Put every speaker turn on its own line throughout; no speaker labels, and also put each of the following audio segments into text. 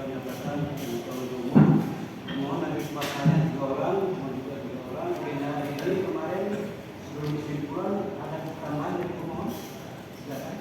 menyatakan kalau umum mohon ada kesempatannya 3 orang, mohon juga 3 orang. Jadi kemarin sebelum kesimpulan ada tambahan dari pemohon, silakan.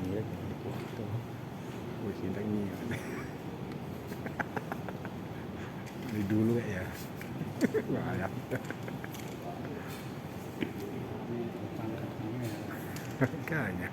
Iya, gitu. Wih, cinta ini dari dulu ya. Bahaya. Kayaknya.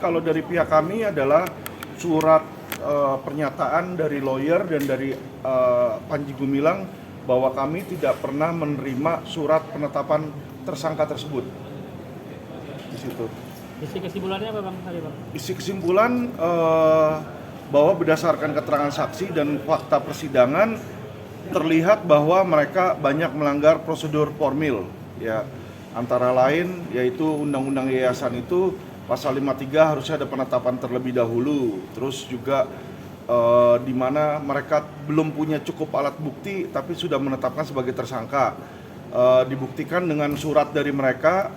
kalau dari pihak kami adalah surat pernyataan dari lawyer dan dari Panji Gumilang bahwa kami tidak pernah menerima surat penetapan tersangka tersebut. Di situ.
Isi kesimpulannya apa Bang tadi Bang?
Isi kesimpulan bahwa berdasarkan keterangan saksi dan fakta persidangan terlihat bahwa mereka banyak melanggar prosedur formil, ya, antara lain yaitu undang-undang yayasan itu pasal 53 harusnya ada penetapan terlebih dahulu, terus juga di mana mereka belum punya cukup alat bukti tapi sudah menetapkan sebagai tersangka. Dibuktikan dengan surat dari mereka,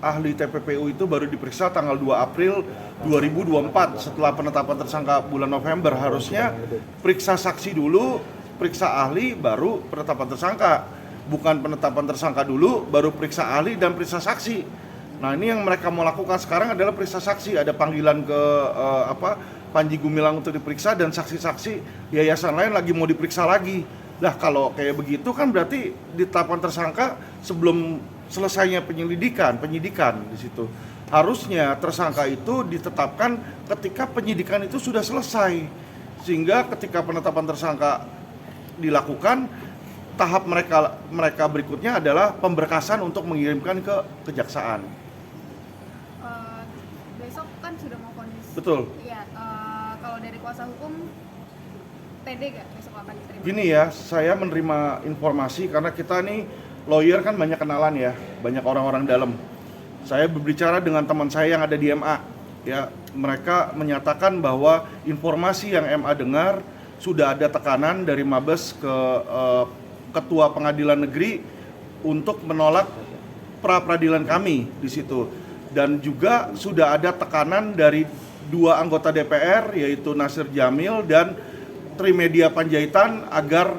ahli TPPU itu baru diperiksa tanggal 2 April 2024 setelah penetapan tersangka bulan November. Harusnya periksa saksi dulu, periksa ahli, baru penetapan tersangka. Bukan penetapan tersangka dulu, baru periksa ahli dan periksa saksi. Nah ini yang mereka mau lakukan sekarang adalah periksa saksi. Ada panggilan ke Panji Gumilang untuk diperiksa dan saksi-saksi yayasan lain lagi mau diperiksa lagi. Nah kalau kayak begitu kan berarti ditetapkan tersangka sebelum selesainya penyidikan di situ. Harusnya tersangka itu ditetapkan ketika penyidikan itu sudah selesai. Sehingga ketika penetapan tersangka dilakukan, tahap mereka berikutnya adalah pemberkasan untuk mengirimkan ke kejaksaan.
Besok kan sudah mau vonis.
Betul.
Iya, kalau dari kuasa hukum pede gak besok akan diterima?
Gini ya, saya menerima informasi karena kita nih lawyer kan banyak kenalan ya, banyak orang-orang dalam. Saya berbicara dengan teman saya yang ada di MA, ya, mereka menyatakan bahwa informasi yang MA dengar sudah ada tekanan dari Mabes ke Ketua Pengadilan Negeri untuk menolak pra-peradilan kami di situ. Dan juga sudah ada tekanan dari 2 anggota DPR yaitu Nasir Jamil dan Trimedia Panjaitan agar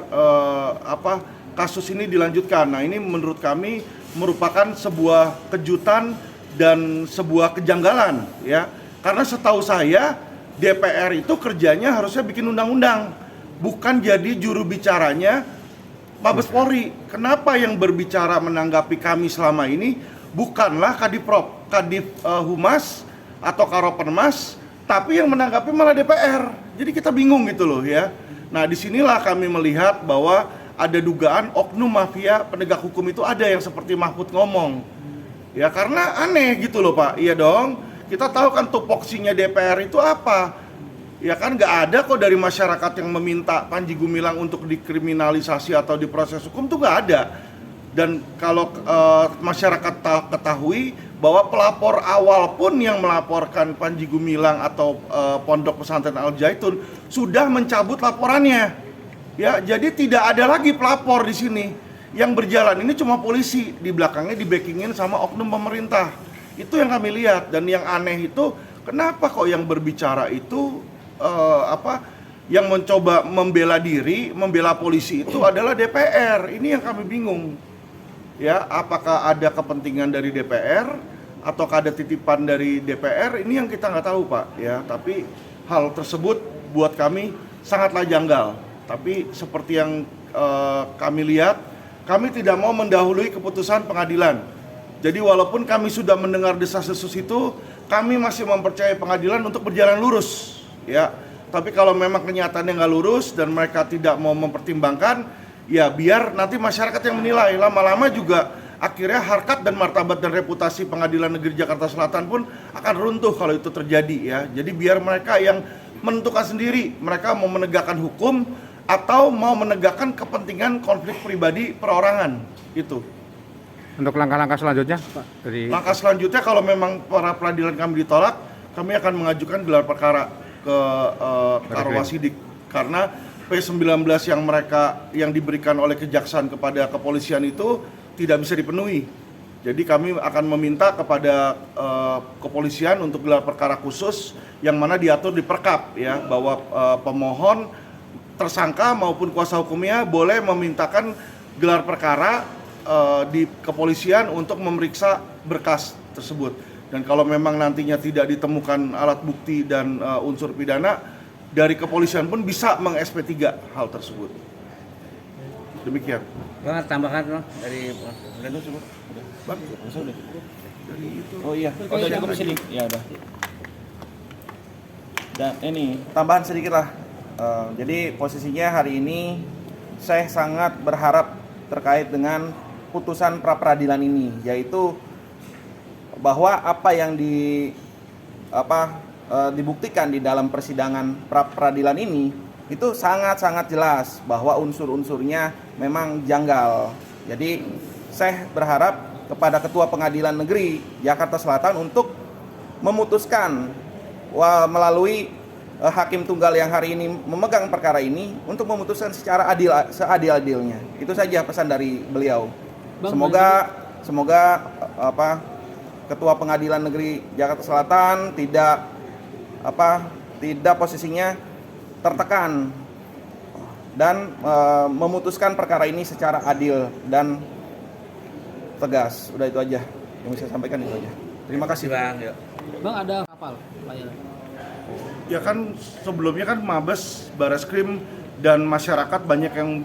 kasus ini dilanjutkan. Nah, ini menurut kami merupakan sebuah kejutan dan sebuah kejanggalan, ya. Karena setahu saya DPR itu kerjanya harusnya bikin undang-undang, bukan jadi juru bicaranya Mabes Polri. Kenapa yang berbicara menanggapi kami selama ini bukanlah Kadif Humas atau Karopenmas, tapi yang menanggapi malah DPR. Jadi kita bingung gitu loh, ya. Nah, disinilah kami melihat bahwa ada dugaan oknum mafia penegak hukum itu ada yang seperti Mahfud ngomong. Ya karena aneh gitu loh Pak. Iya dong, kita tahu kan tupoksinya DPR itu apa. Ya kan nggak ada kok dari masyarakat yang meminta Panji Gumilang untuk dikriminalisasi atau diproses hukum tuh nggak ada. Dan kalau masyarakat ketahui bahwa pelapor awal pun yang melaporkan Panji Gumilang atau Pondok Pesantren Al Zaitun sudah mencabut laporannya. Ya, jadi tidak ada lagi pelapor di sini. Yang berjalan ini cuma polisi, di belakangnya di-backingin sama oknum pemerintah. Itu yang kami lihat. Dan yang aneh itu, kenapa kok yang berbicara itu yang mencoba membela diri, membela polisi itu adalah DPR. Ini yang kami bingung. Ya, apakah ada kepentingan dari DPR ataukah ada titipan dari DPR? Ini yang kita nggak tahu, Pak. Ya, tapi hal tersebut buat kami sangatlah janggal. Tapi seperti yang kami lihat, kami tidak mau mendahului keputusan pengadilan. Jadi walaupun kami sudah mendengar desas-desus itu, kami masih mempercayai pengadilan untuk berjalan lurus, ya. Tapi kalau memang kenyataannya nggak lurus dan mereka tidak mau mempertimbangkan, ya biar nanti masyarakat yang menilai. Lama-lama juga akhirnya harkat dan martabat dan reputasi Pengadilan Negeri Jakarta Selatan pun akan runtuh kalau itu terjadi, ya. Jadi biar mereka yang menentukan sendiri, mereka mau menegakkan hukum atau mau menegakkan kepentingan konflik pribadi perorangan itu.
Untuk langkah-langkah selanjutnya, Pak?
Langkah selanjutnya kalau memang para peradilan kami ditolak, kami akan mengajukan gelar perkara ke Karwasidik karena P19 yang diberikan oleh kejaksaan kepada kepolisian itu tidak bisa dipenuhi. Jadi kami akan meminta kepada kepolisian untuk gelar perkara khusus yang mana diatur di Perkap, ya, bahwa pemohon, tersangka maupun kuasa hukumnya boleh memintakan gelar perkara di kepolisian untuk memeriksa berkas tersebut. Dan kalau memang nantinya tidak ditemukan alat bukti dan unsur pidana, dari kepolisian pun bisa meng-SP3 hal tersebut. Demikian.
Bang, tambahkan Bang dari
Bang, dari itu.
Oh iya.
Udah cukup sini. Ya udah.
Dan ini tambahan sedikit lah. Jadi posisinya hari ini saya sangat berharap terkait dengan putusan pra peradilan ini, yaitu bahwa apa yang dibuktikan di dalam persidangan pra peradilan ini itu sangat-sangat jelas bahwa unsur-unsurnya memang janggal. Jadi saya berharap kepada Ketua Pengadilan Negeri Jakarta Selatan untuk memutuskan melalui hakim tunggal yang hari ini memegang perkara ini untuk memutuskan secara adil, seadil-adilnya. Itu saja pesan dari beliau. Semoga Ketua Pengadilan Negeri Jakarta Selatan tidak posisinya tertekan dan memutuskan perkara ini secara adil dan tegas. Udah itu aja yang bisa saya sampaikan, itu aja. Terima kasih.
Bang, ada kapal layar.
Ya kan sebelumnya kan Mabes, Bareskrim dan masyarakat banyak yang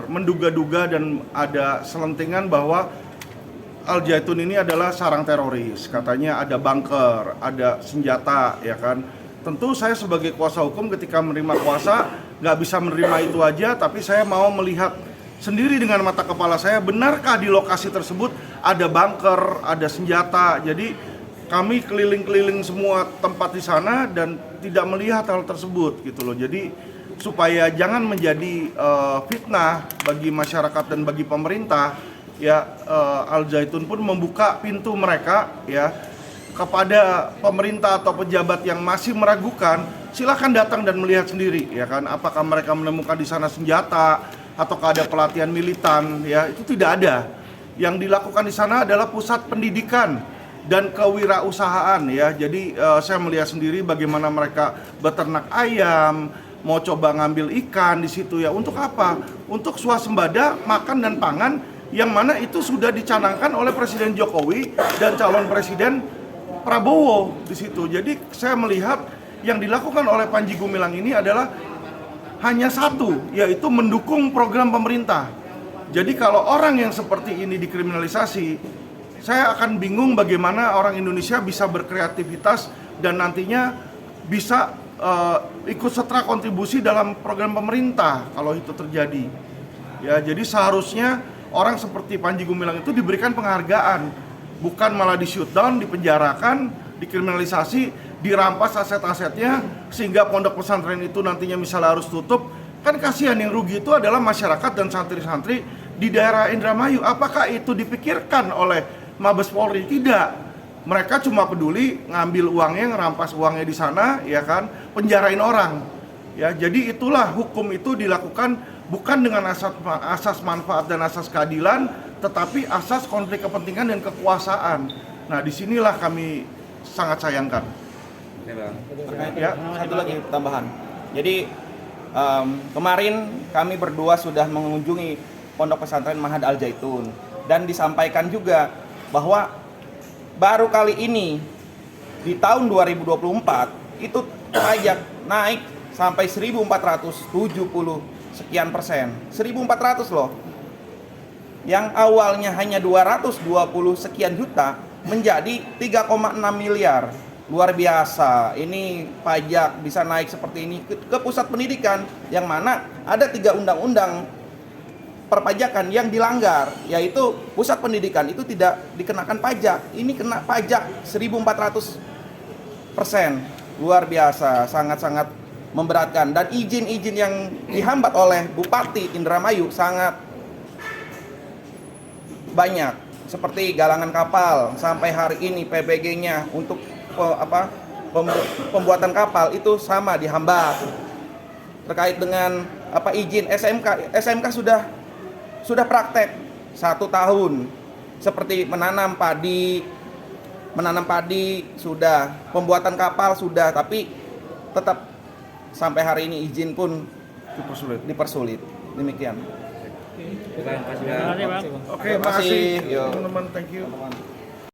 menduga-duga dan ada selentingan bahwa Al Zaitun ini adalah sarang teroris. Katanya ada bunker, ada senjata, ya kan. Tentu saya sebagai kuasa hukum ketika menerima kuasa nggak bisa menerima itu aja, tapi saya mau melihat sendiri dengan mata kepala saya, benarkah di lokasi tersebut ada bunker, ada senjata. Jadi kami keliling-keliling semua tempat di sana dan tidak melihat hal tersebut gitu loh. Jadi supaya jangan menjadi fitnah bagi masyarakat dan bagi pemerintah, ya Al Zaitun pun membuka pintu mereka ya kepada pemerintah atau pejabat yang masih meragukan, silakan datang dan melihat sendiri ya kan, apakah mereka menemukan di sana senjata ataukah ada pelatihan militan, ya itu tidak ada. Yang dilakukan di sana adalah pusat pendidikan dan kewirausahaan ya. Jadi saya melihat sendiri bagaimana mereka beternak ayam, mau coba ngambil ikan di situ ya. Untuk apa? Untuk swasembada makan dan pangan, yang mana itu sudah dicanangkan oleh Presiden Jokowi dan calon Presiden Prabowo di situ. Jadi saya melihat yang dilakukan oleh Panji Gumilang ini adalah hanya satu, yaitu mendukung program pemerintah. Jadi kalau orang yang seperti ini dikriminalisasi, saya akan bingung bagaimana orang Indonesia bisa berkreativitas dan nantinya bisa ikut serta kontribusi dalam program pemerintah kalau itu terjadi. Ya, jadi seharusnya orang seperti Panji Gumilang itu diberikan penghargaan, bukan malah di-shoot down, dipenjarakan, dikriminalisasi, dirampas aset-asetnya sehingga pondok pesantren itu nantinya misalnya harus tutup. Kan kasihan, yang rugi itu adalah masyarakat dan santri-santri di daerah Indramayu. Apakah itu dipikirkan oleh Mabes Polri? Tidak. Mereka cuma peduli ngambil uangnya, ngerampas uangnya di sana, ya kan, penjarain orang. Ya, jadi itulah hukum itu dilakukan bukan dengan asas manfaat dan asas keadilan, tetapi asas konflik kepentingan dan kekuasaan. Nah, disinilah kami sangat sayangkan.
Ya, satu lagi tambahan. Jadi kemarin kami berdua sudah mengunjungi Pondok Pesantren Mahad Al Zaitun dan disampaikan juga bahwa baru kali ini di tahun 2024 itu pajak naik sampai 1.470 sekian persen. 1.400 loh. Yang awalnya hanya 220 sekian juta menjadi 3,6 miliar. Luar biasa. Ini pajak bisa naik seperti ini ke pusat pendidikan, yang mana ada 3 undang-undang perpajakan yang dilanggar, yaitu pusat pendidikan itu tidak dikenakan pajak, ini kena pajak 1.400%. Luar biasa, sangat-sangat memberatkan. Dan izin-izin yang dihambat oleh Bupati Indramayu sangat banyak, seperti galangan kapal. Sampai hari ini PBG-nya untuk pembuatan kapal itu sama dihambat. Terkait dengan izin SMK sudah praktek 1 tahun, seperti menanam padi sudah, pembuatan kapal sudah, tapi tetap sampai hari ini izin pun dipersulit. Demikian.
Terima kasih, Bang.
Oke, makasih teman-teman, thank you.